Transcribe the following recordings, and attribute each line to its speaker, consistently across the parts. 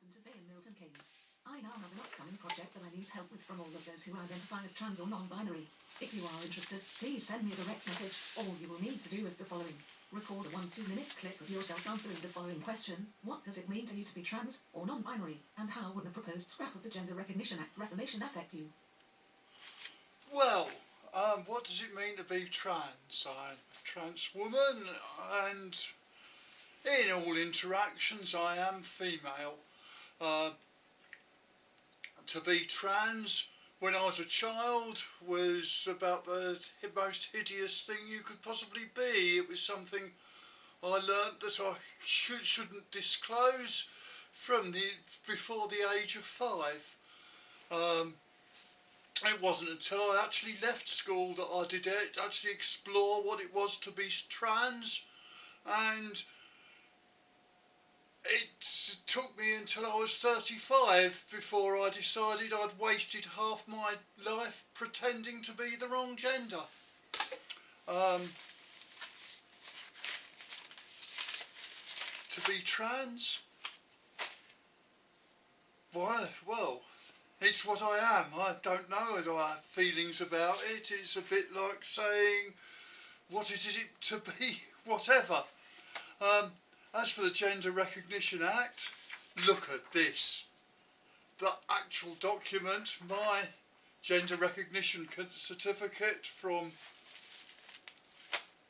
Speaker 1: Welcome to Bay and Milton Keynes. I now have an upcoming project that I need help with from all of those who identify as trans or non-binary. If you are interested, please send me a direct message. All you will need to do is the following. Record a 1-2 minute clip of yourself answering the following question. What does it mean to you to be trans or non-binary? And how would the proposed scrap of the Gender Recognition Act reformation affect you?
Speaker 2: Well, what does it mean to be trans? I'm a trans woman, and in all interactions I am female. To be trans when I was a child was about the most hideous thing you could possibly be. It was something I learnt that I shouldn't disclose before the age of 5. It wasn't until I actually left school that I did actually explore what it was to be trans, and it took me until I was 35 before I decided I'd wasted half my life pretending to be the wrong gender. To be trans? Well, it's what I am. I don't know whether I have feelings about it. It's a bit like saying, what is it to be whatever? As for the Gender Recognition Act, look at this. The actual document, my gender recognition certificate from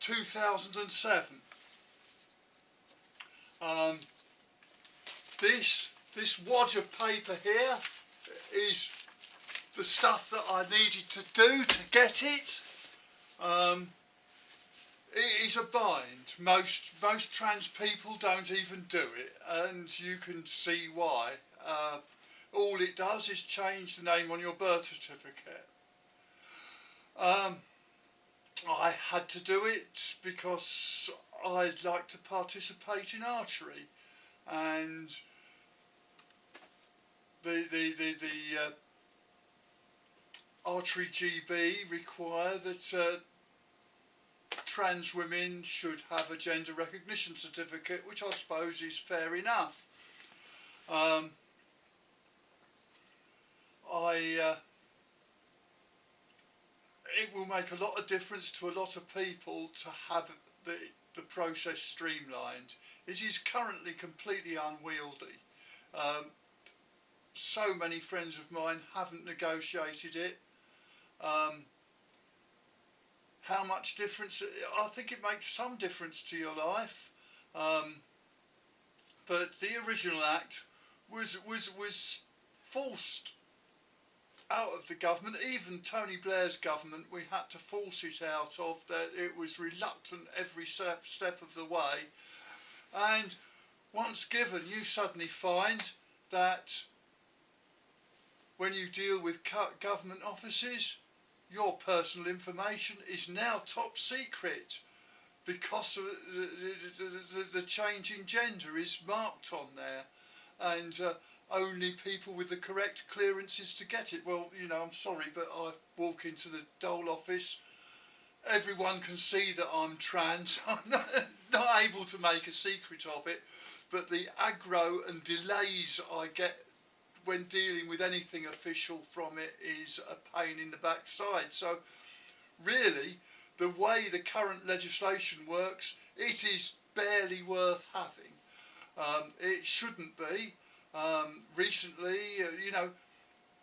Speaker 2: 2007. This wad of paper here is the stuff that I needed to do to get it. It is a bind. Most trans people don't even do it, and you can see why. All it does is change the name on your birth certificate. I had to do it because I'd like to participate in archery, and the archery GB require that trans women should have a gender recognition certificate, which I suppose is fair enough. It will make a lot of difference to a lot of people to have the process streamlined. It is currently completely unwieldy. So many friends of mine haven't negotiated it. How much difference? I think it makes some difference to your life, but the original act was forced out of the government. Even Tony Blair's government, we had to force it out of. That it was reluctant every step of the way, and once given, you suddenly find that when you deal with government offices, your personal information is now top secret because of the change in gender is marked on there, and only people with the correct clearances to get it. Well, you know, I'm sorry, but I walk into the dole office, everyone can see that I'm trans. I'm not able to make a secret of it, but the aggro and delays I get when dealing with anything official from it is a pain in the backside. So really, the way the current legislation works, it is barely worth having. It shouldn't be. Recently, you know,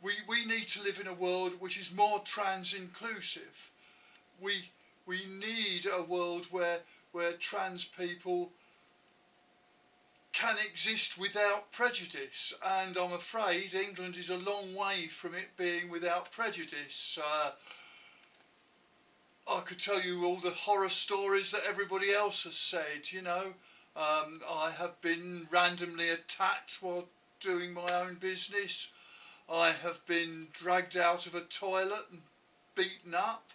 Speaker 2: we need to live in a world which is more trans inclusive. We need a world where trans people can exist without prejudice, and I'm afraid England is a long way from it being without prejudice. I could tell you all the horror stories that everybody else has said, you know. I have been randomly attacked while doing my own business. I have been dragged out of a toilet and beaten up.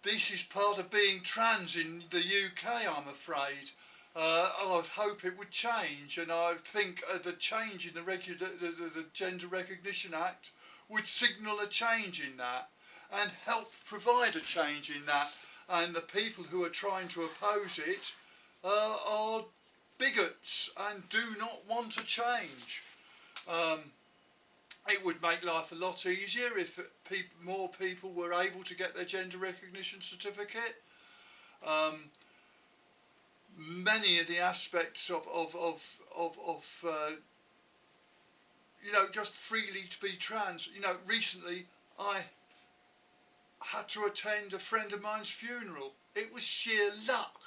Speaker 2: This is part of being trans in the UK, I'm afraid. I'd hope it would change, and I think the change in the Gender Recognition Act would signal a change in that and help provide a change in that, and the people who are trying to oppose it are bigots and do not want to change. It would make life a lot easier if more people were able to get their gender recognition certificate. Many of the aspects of just freely to be trans. Recently I had to attend a friend of mine's funeral. It was sheer luck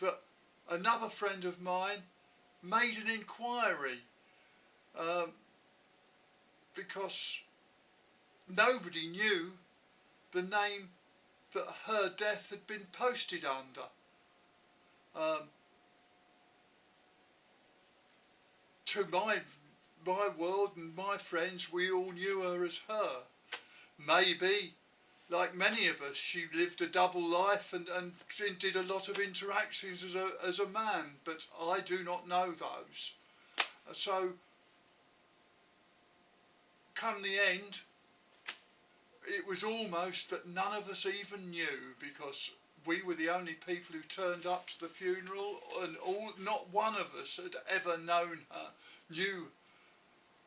Speaker 2: that another friend of mine made an inquiry, because nobody knew the name that her death had been posted under. To my world and my friends, we all knew her as her. Maybe, like many of us, she lived a double life and did a lot of interactions as a man, but I do not know those. So, come the end, it was almost that none of us even knew, because we were the only people who turned up to the funeral, and not one of us had ever known her, knew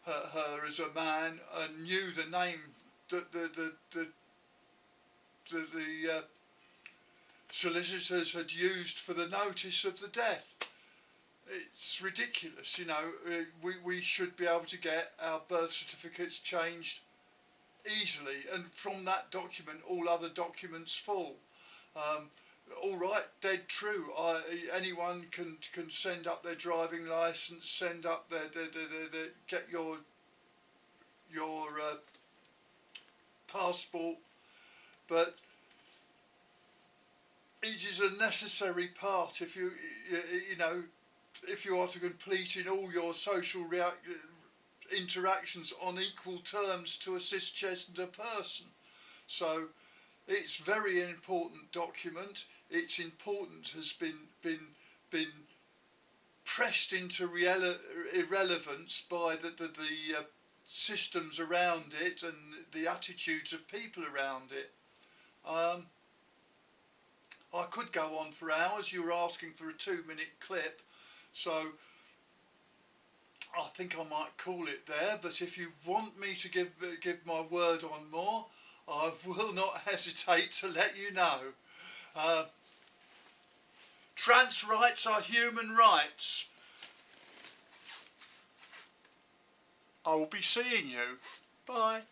Speaker 2: her as a man, and knew the name that the solicitors had used for the notice of the death. It's ridiculous, we should be able to get our birth certificates changed easily, and from that document all other documents fall. All right, dead true. Anyone can send up their driving licence, send up their get your passport, but it is a necessary part if you are to complete in all your social interactions on equal terms to a cisgender person. So it's very important document. Its importance has been pressed into irrelevance by the systems around it and the attitudes of people around it. I could go on for hours. You were asking for a 2-minute clip, so I think I might call it there. But if you want me to give my word on more, I will not hesitate to let you know. Trans rights are human rights. I will be seeing you. Bye.